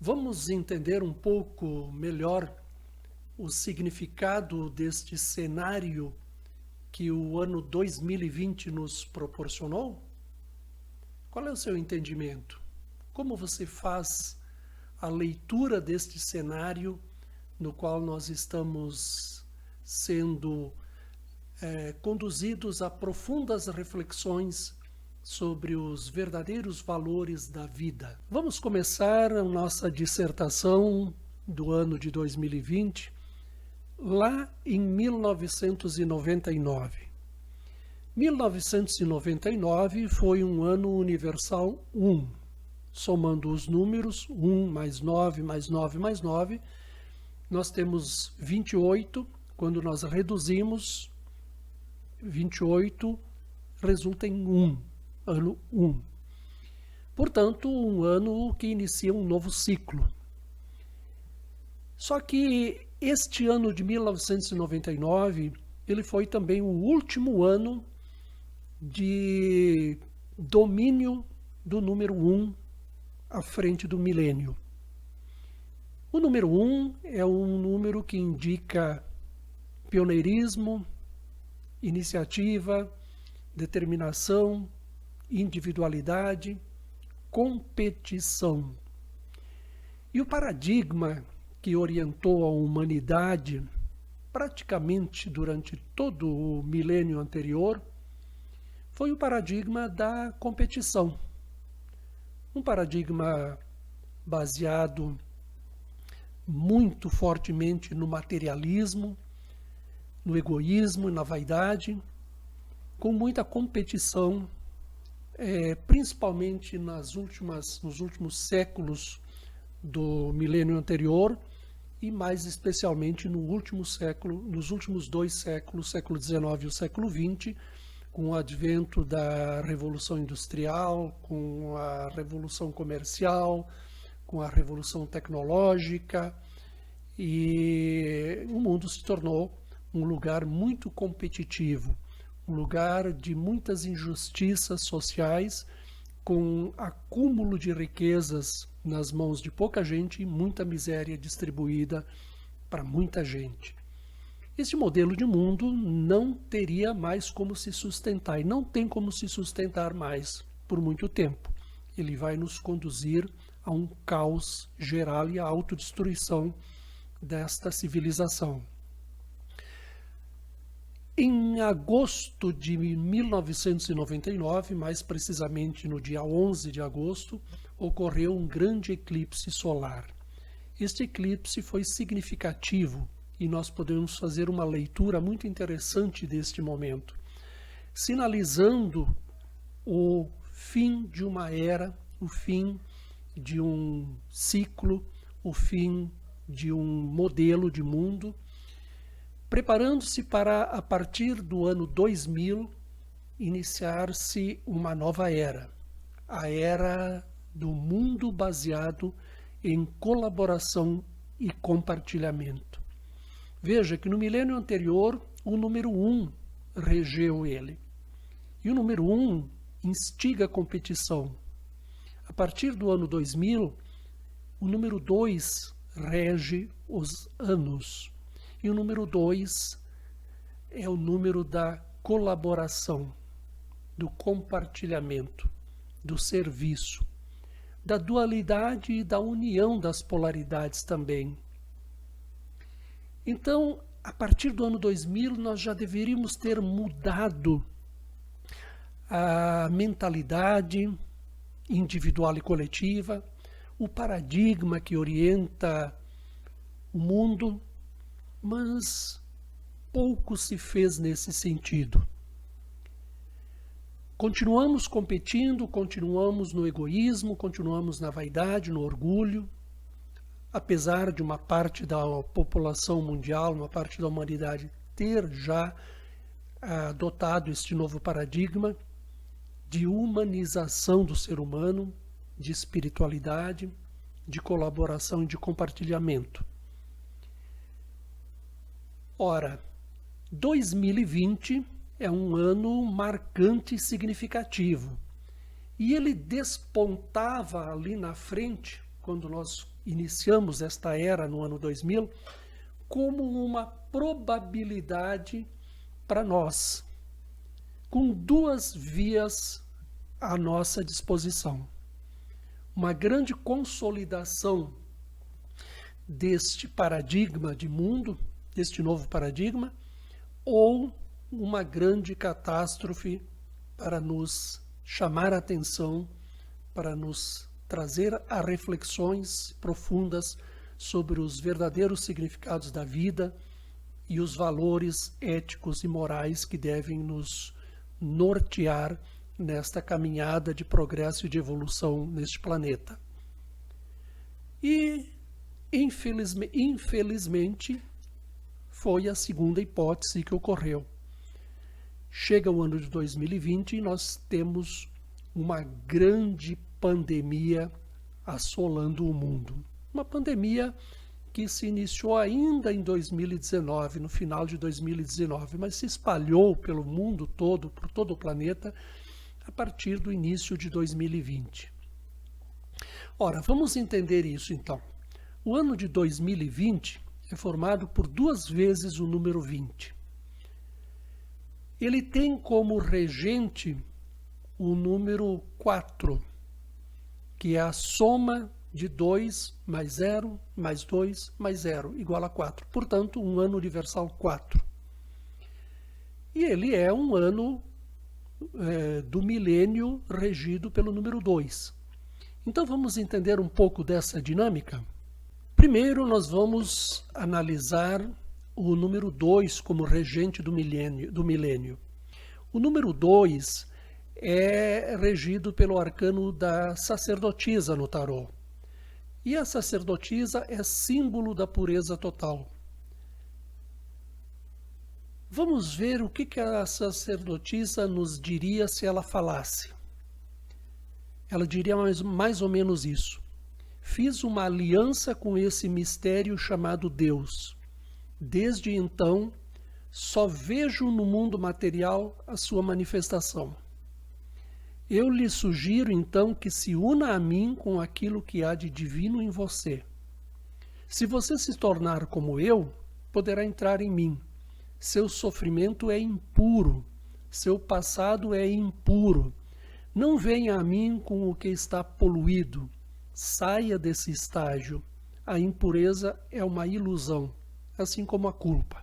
Vamos entender um pouco melhor o significado deste cenário que o ano 2020 nos proporcionou? Qual é o seu entendimento? Como você faz a leitura deste cenário no qual nós estamos sendo conduzidos a profundas reflexões sobre os verdadeiros valores da vida? Vamos começar a nossa dissertação do ano de 2020 lá em 1999. 1999 foi um ano universal 1. Somando os números, 1 mais 9 mais 9 mais 9, nós temos 28. Quando nós reduzimos, 28 resulta em 1, ano 1. Portanto, um ano que inicia um novo ciclo. Só que este ano de 1999, ele foi também o último ano de domínio do número 1 à frente do milênio. O número 1 é um número que indica pioneirismo, iniciativa, determinação, individualidade, competição. E o paradigma que orientou a humanidade praticamente durante todo o milênio anterior foi o paradigma da competição. Um paradigma baseado muito fortemente no materialismo, no egoísmo e na vaidade, com muita competição, principalmente nos últimos séculos do milênio anterior e mais especialmente no último século, nos últimos 2 séculos, o século XIX e o século XX, com o advento da Revolução Industrial, com a Revolução Comercial, com a Revolução Tecnológica, e o mundo se tornou um lugar muito competitivo, um lugar de muitas injustiças sociais, com acúmulo de riquezas nas mãos de pouca gente e muita miséria distribuída para muita gente. Este modelo de mundo não teria mais como se sustentar e não tem como se sustentar mais por muito tempo. Ele vai nos conduzir a um caos geral e à autodestruição desta civilização. Em agosto de 1999, mais precisamente no dia 11 de agosto, ocorreu um grande eclipse solar. Este eclipse foi significativo e nós podemos fazer uma leitura muito interessante deste momento, sinalizando o fim de uma era, o fim de um ciclo, o fim de um modelo de mundo, preparando-se para, a partir do ano 2000, iniciar-se uma nova era, a era do mundo baseado em colaboração e compartilhamento. Veja que no milênio anterior, o número 1 regeu ele. E o número 1 instiga a competição. A partir do ano 2000, o número 2 rege os anos. E o número 2 é o número da colaboração, do compartilhamento, do serviço, da dualidade e da união das polaridades também. Então, a partir do ano 2000, nós já deveríamos ter mudado a mentalidade individual e coletiva, o paradigma que orienta o mundo, mas pouco se fez nesse sentido. Continuamos competindo, continuamos no egoísmo, continuamos na vaidade, no orgulho, apesar de uma parte da população mundial, uma parte da humanidade ter já adotado este novo paradigma de humanização do ser humano, de espiritualidade, de colaboração e de compartilhamento. Ora, 2020 é um ano marcante e significativo. E ele despontava ali na frente, quando nós iniciamos esta era no ano 2000 como uma probabilidade para nós, com duas vias à nossa disposição. Uma grande consolidação deste paradigma de mundo, deste novo paradigma, ou uma grande catástrofe para nos chamar a atenção, para nos trazer a reflexões profundas sobre os verdadeiros significados da vida e os valores éticos e morais que devem nos nortear nesta caminhada de progresso e de evolução neste planeta. E, infelizmente, foi a segunda hipótese que ocorreu. Chega o ano de 2020 e nós temos uma grande pandemia assolando o mundo. Uma pandemia que se iniciou ainda em 2019, no final de 2019, mas se espalhou pelo mundo todo, por todo o planeta, a partir do início de 2020. Ora, vamos entender isso então. O ano de 2020 é formado por duas vezes o número 20. Ele tem como regente o número 4, que é a soma de 2 mais 0, mais 2, mais 0, igual a 4. Portanto, um ano universal 4. E ele é um ano do milênio regido pelo número 2. Então, vamos entender um pouco dessa dinâmica? Primeiro, nós vamos analisar o número 2 como regente do milênio. O número 2 é regido pelo arcano da sacerdotisa no tarô. E a sacerdotisa é símbolo da pureza total. Vamos ver o que a sacerdotisa nos diria se ela falasse. Ela diria mais ou menos isso. Fiz uma aliança com esse mistério chamado Deus. Desde então, só vejo no mundo material a sua manifestação. Eu lhe sugiro, então, que se una a mim com aquilo que há de divino em você. Se você se tornar como eu, poderá entrar em mim. Seu sofrimento é impuro, seu passado é impuro. Não venha a mim com o que está poluído. Saia desse estágio. A impureza é uma ilusão, assim como a culpa.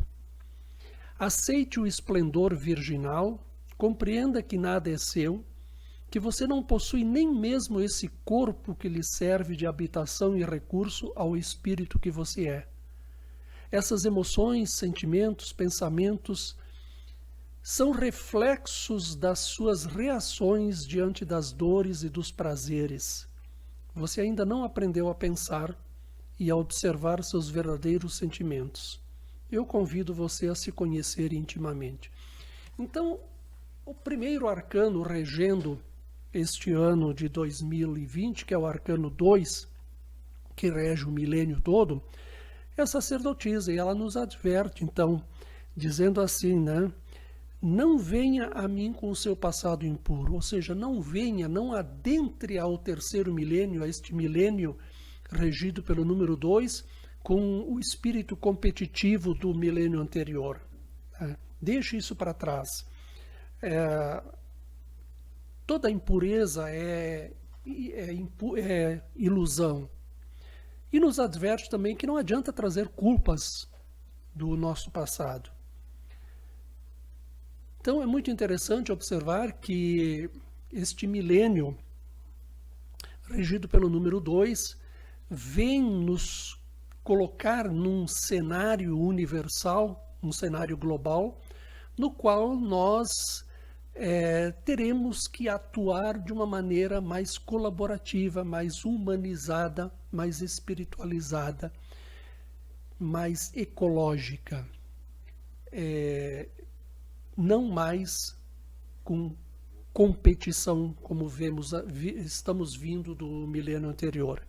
Aceite o esplendor virginal, compreenda que nada é seu, que você não possui nem mesmo esse corpo que lhe serve de habitação e recurso ao espírito que você é. Essas emoções, sentimentos, pensamentos são reflexos das suas reações diante das dores e dos prazeres. Você ainda não aprendeu a pensar e a observar seus verdadeiros sentimentos. Eu convido você a se conhecer intimamente. Então, o primeiro arcano regendo este ano de 2020, que é o arcano 2, que rege o milênio todo, é a sacerdotisa, e ela nos adverte, então, dizendo assim, né? Não venha a mim com o seu passado impuro, ou seja, não venha, não adentre ao terceiro milênio, a este milênio regido pelo número 2, com o espírito competitivo do milênio anterior. Deixe isso para trás. Toda impureza é ilusão. E nos adverte também que não adianta trazer culpas do nosso passado. Então é muito interessante observar que este milênio, regido pelo número 2, vem nos colocar num cenário universal, um cenário global, no qual nós teremos que atuar de uma maneira mais colaborativa, mais humanizada, mais espiritualizada, mais ecológica. Não mais com competição, como estamos vindo do milênio anterior.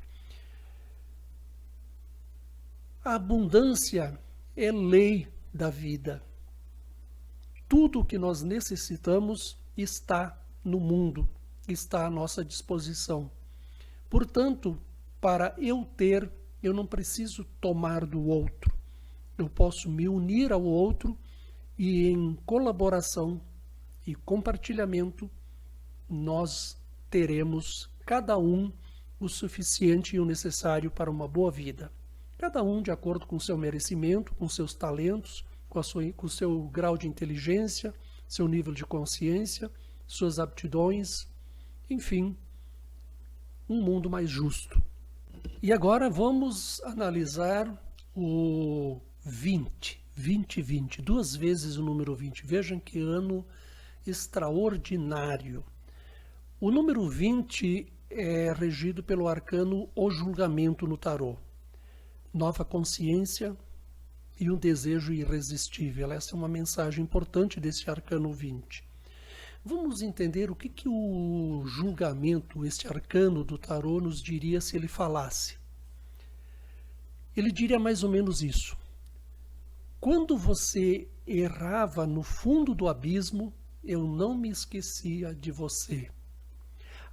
A abundância é lei da vida. Tudo o que nós necessitamos está no mundo, está à nossa disposição. Portanto, para eu ter, eu não preciso tomar do outro. Eu posso me unir ao outro e, em colaboração e compartilhamento, nós teremos cada um o suficiente e o necessário para uma boa vida. Cada um de acordo com o seu merecimento, com seus talentos, com o seu grau de inteligência, seu nível de consciência, suas aptidões, enfim, um mundo mais justo. E agora vamos analisar o 2020, duas vezes o número 20. Vejam que ano extraordinário. O número 20 é regido pelo arcano O Julgamento no tarô. Nova consciência e um desejo irresistível. Essa é uma mensagem importante desse arcano 20. Vamos entender o que o julgamento, este arcano do tarô, nos diria se ele falasse. Ele diria mais ou menos isso. Quando você errava no fundo do abismo, eu não me esquecia de você.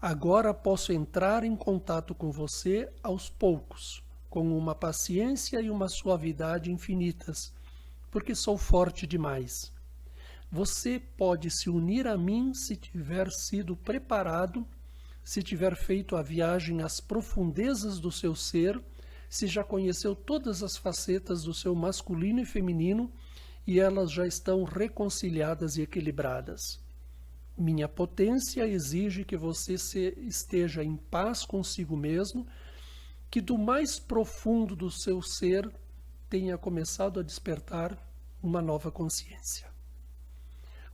Agora posso entrar em contato com você aos poucos, com uma paciência e uma suavidade infinitas, porque sou forte demais. Você pode se unir a mim se tiver sido preparado, se tiver feito a viagem às profundezas do seu ser, se já conheceu todas as facetas do seu masculino e feminino e elas já estão reconciliadas e equilibradas. Minha potência exige que você esteja em paz consigo mesmo, que do mais profundo do seu ser tenha começado a despertar uma nova consciência.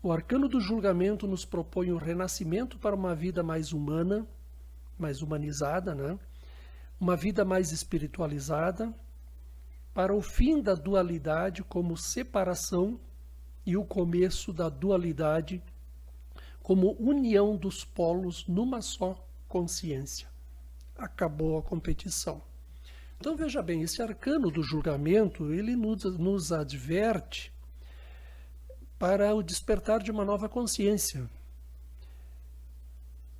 O arcano do julgamento nos propõe o renascimento para uma vida mais humana, mais humanizada, né? Uma vida mais espiritualizada, para o fim da dualidade como separação e o começo da dualidade como união dos polos numa só consciência. Acabou a competição. Então veja bem, esse arcano do julgamento, ele nos adverte para o despertar de uma nova consciência.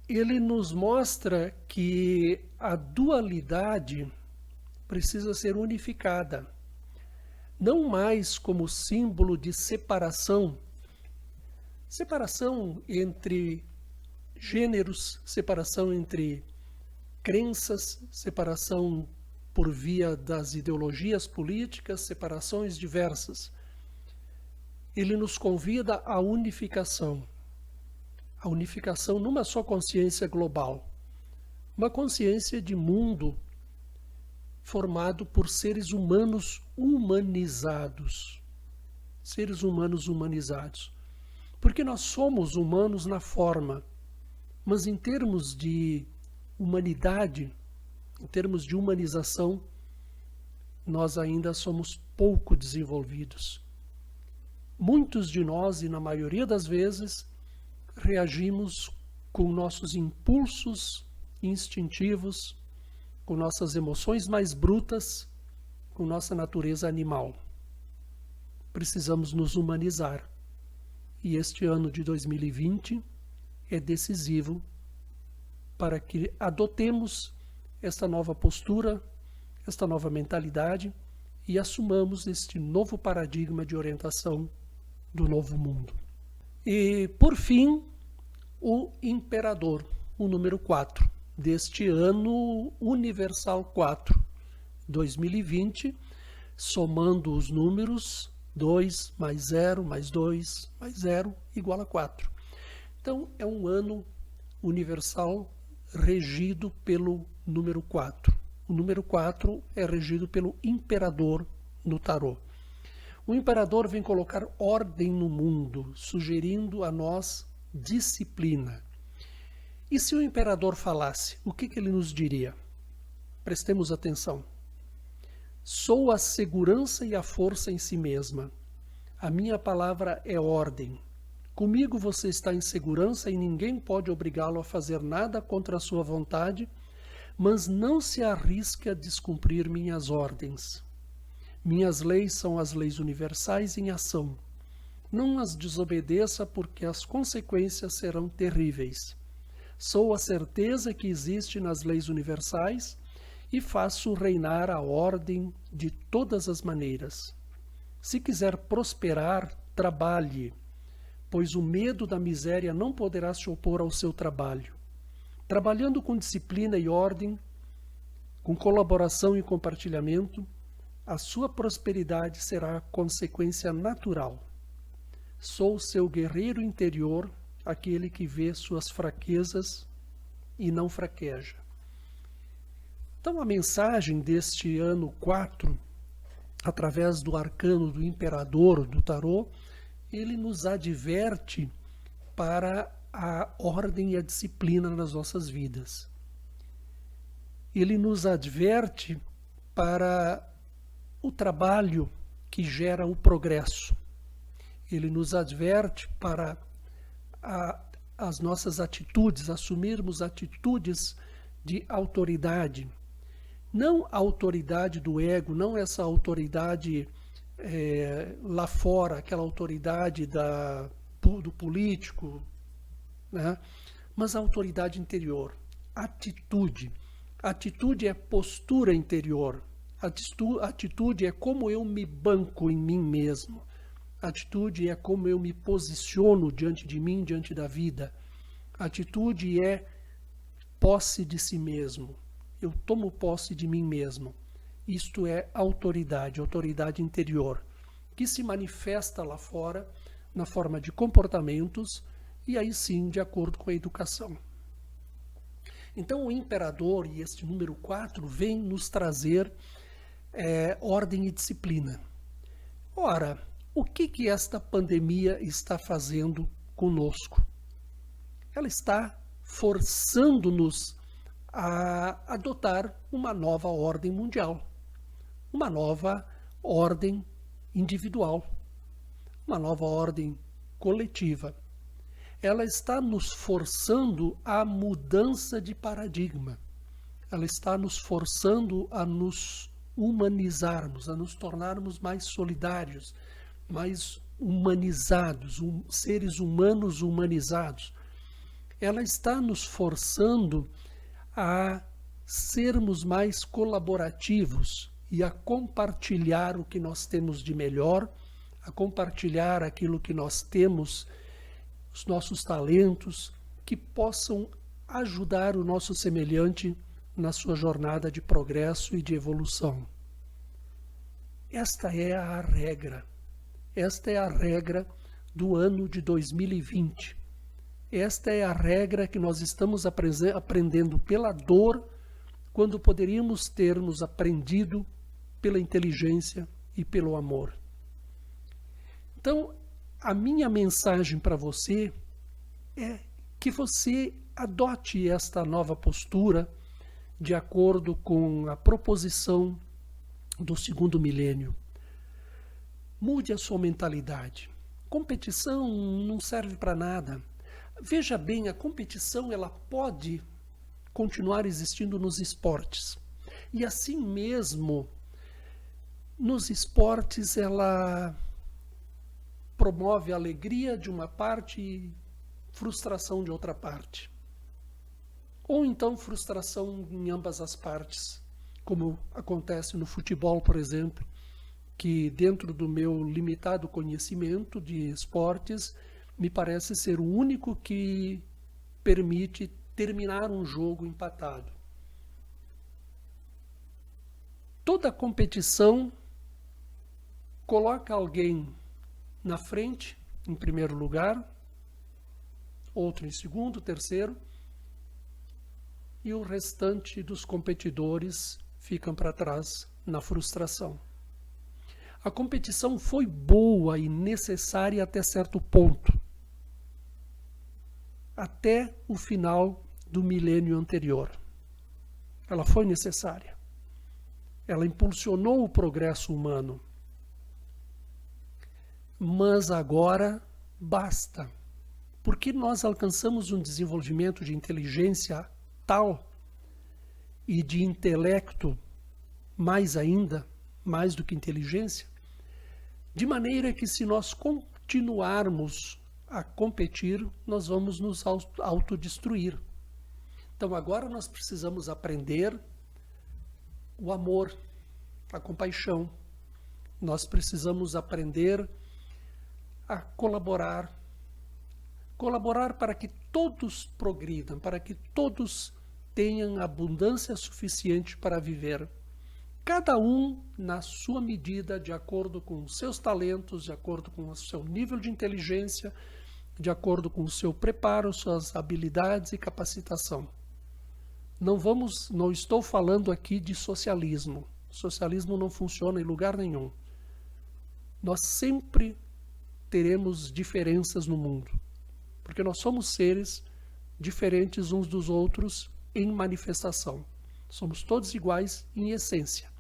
Ele nos mostra que a dualidade precisa ser unificada, não mais como símbolo de separação entre gêneros, separação entre crenças, separação por via das ideologias políticas, separações diversas. Ele nos convida à unificação numa só consciência global, uma consciência de mundo formado por seres humanos humanizados. Seres humanos humanizados. Porque nós somos humanos na forma, mas em termos de humanidade, em termos de humanização, nós ainda somos pouco desenvolvidos. Muitos de nós, e na maioria das vezes, reagimos com nossos impulsos instintivos, com nossas emoções mais brutas, com nossa natureza animal. Precisamos nos humanizar. E este ano de 2020 é decisivo para que adotemos esta nova postura, esta nova mentalidade e assumamos este novo paradigma de orientação do novo mundo. E, por fim, o Imperador, o número 4, deste ano universal 4, 2020, somando os números 2 mais 0 mais 2 mais 0 igual a 4. Então, é um ano universal regido pelo número 4. O número 4 é regido pelo Imperador no tarô. O Imperador vem colocar ordem no mundo, sugerindo a nós disciplina. E se o Imperador falasse, o que ele nos diria? Prestemos atenção. Sou a segurança e a força em si mesma. A minha palavra é ordem. Comigo você está em segurança e ninguém pode obrigá-lo a fazer nada contra a sua vontade, mas não se arrisque a descumprir minhas ordens. Minhas leis são as leis universais em ação. Não as desobedeça porque as consequências serão terríveis. Sou a certeza que existe nas leis universais e faço reinar a ordem de todas as maneiras. Se quiser prosperar, trabalhe, pois o medo da miséria não poderá se opor ao seu trabalho. Trabalhando com disciplina e ordem, com colaboração e compartilhamento, a sua prosperidade será consequência natural. Sou seu guerreiro interior, aquele que vê suas fraquezas e não fraqueja. Então a mensagem deste ano 4, através do arcano do imperador do tarô, ele nos adverte para a ordem e a disciplina nas nossas vidas. Ele nos adverte para o trabalho que gera o progresso. Ele nos adverte para as nossas atitudes, assumirmos atitudes de autoridade. Não a autoridade do ego, não essa autoridade lá fora, aquela autoridade do político, né? Mas a autoridade interior, atitude. Atitude é postura interior. Atitude é como eu me banco em mim mesmo. Atitude é como eu me posiciono diante de mim, diante da vida. Atitude é posse de si mesmo. Eu tomo posse de mim mesmo. Isto é autoridade interior, que se manifesta lá fora na forma de comportamentos e aí sim de acordo com a educação. Então o imperador e este número 4 vem nos trazer ordem e disciplina. Ora, o que esta pandemia está fazendo conosco? Ela está forçando-nos a adotar uma nova ordem mundial, uma nova ordem individual, uma nova ordem coletiva. Ela está nos forçando à mudança de paradigma. Ela está nos forçando a nos humanizarmos, a nos tornarmos mais solidários, mais humanizados, seres humanos humanizados. Ela está nos forçando a sermos mais colaborativos e a compartilhar o que nós temos de melhor, a compartilhar aquilo que nós temos, os nossos talentos, que possam ajudar o nosso semelhante na sua jornada de progresso e de evolução. Esta é a regra. Esta é a regra do ano de 2020. Esta é a regra que nós estamos aprendendo pela dor, quando poderíamos termos aprendido pela inteligência e pelo amor. Então, a minha mensagem para você é que você adote esta nova postura de acordo com a proposição do 2º milênio. Mude a sua mentalidade. Competição não serve para nada. Veja bem, a competição ela pode continuar existindo nos esportes. E assim mesmo, nos esportes ela promove a alegria de uma parte e frustração de outra parte. Ou então frustração em ambas as partes, como acontece no futebol, por exemplo, que dentro do meu limitado conhecimento de esportes, me parece ser o único que permite terminar um jogo empatado. Toda competição coloca alguém na frente, em primeiro lugar, outro em segundo, terceiro, e o restante dos competidores ficam para trás na frustração. A competição foi boa e necessária até certo ponto, até o final do milênio anterior. Ela foi necessária. Ela impulsionou o progresso humano. Mas agora basta, porque nós alcançamos um desenvolvimento de inteligência tal e de intelecto mais ainda, mais do que inteligência, de maneira que se nós continuarmos a competir, nós vamos nos autodestruir. Então agora nós precisamos aprender o amor, a compaixão. Nós precisamos aprender a colaborar para que todos progridam, para que todos tenham abundância suficiente para viver. Cada um na sua medida, de acordo com os seus talentos, de acordo com o seu nível de inteligência, de acordo com o seu preparo, suas habilidades e capacitação. Não estou falando aqui de socialismo. Socialismo não funciona em lugar nenhum. Nós sempre teremos diferenças no mundo, porque nós somos seres diferentes uns dos outros em manifestação. Somos todos iguais em essência,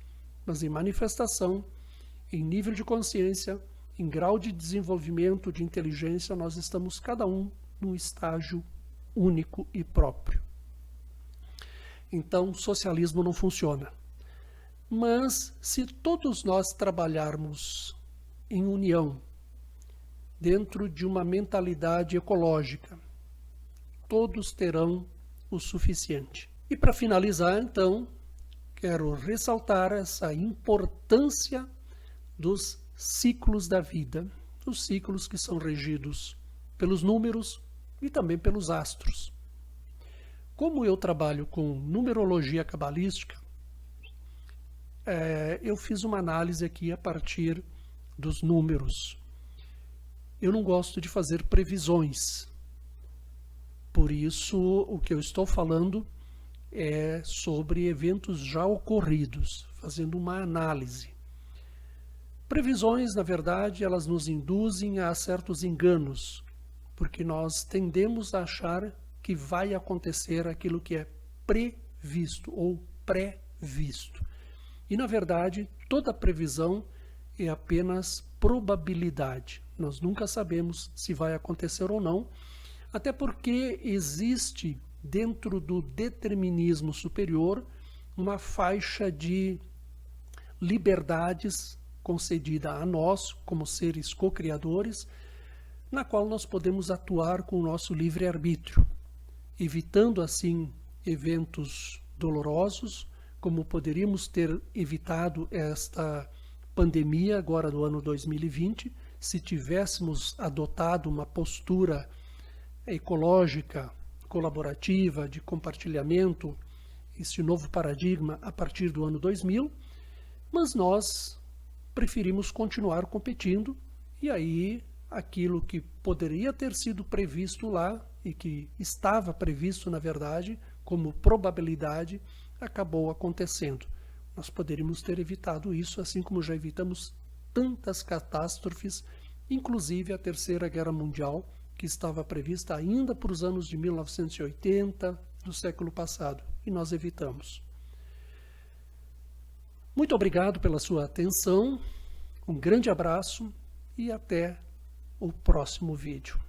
mas em manifestação, em nível de consciência, em grau de desenvolvimento de inteligência, nós estamos cada um num estágio único e próprio. Então, socialismo não funciona. Mas, se todos nós trabalharmos em união, dentro de uma mentalidade ecológica, todos terão o suficiente. E para finalizar, então, quero ressaltar essa importância dos ciclos da vida, os ciclos que são regidos pelos números e também pelos astros. Como eu trabalho com numerologia cabalística, eu fiz uma análise aqui a partir dos números. Eu não gosto de fazer previsões. Por isso, o que eu estou falando é sobre eventos já ocorridos, fazendo uma análise. Previsões, na verdade, elas nos induzem a certos enganos, porque nós tendemos a achar que vai acontecer aquilo que é previsto ou pré-visto. E, na verdade, toda previsão é apenas probabilidade. Nós nunca sabemos se vai acontecer ou não, até porque existe dentro do determinismo superior uma faixa de liberdades concedida a nós, como seres co-criadores, na qual nós podemos atuar com o nosso livre-arbítrio, evitando assim eventos dolorosos, como poderíamos ter evitado esta pandemia agora do ano 2020, se tivéssemos adotado uma postura ecológica, colaborativa, de compartilhamento, esse novo paradigma a partir do ano 2000, mas nós preferimos continuar competindo, e aí aquilo que poderia ter sido previsto lá, e que estava previsto, na verdade, como probabilidade, acabou acontecendo. Nós poderíamos ter evitado isso, assim como já evitamos tantas catástrofes, inclusive a Terceira Guerra Mundial, que estava prevista ainda para os anos de 1980 do século passado, e nós evitamos. Muito obrigado pela sua atenção, um grande abraço e até o próximo vídeo.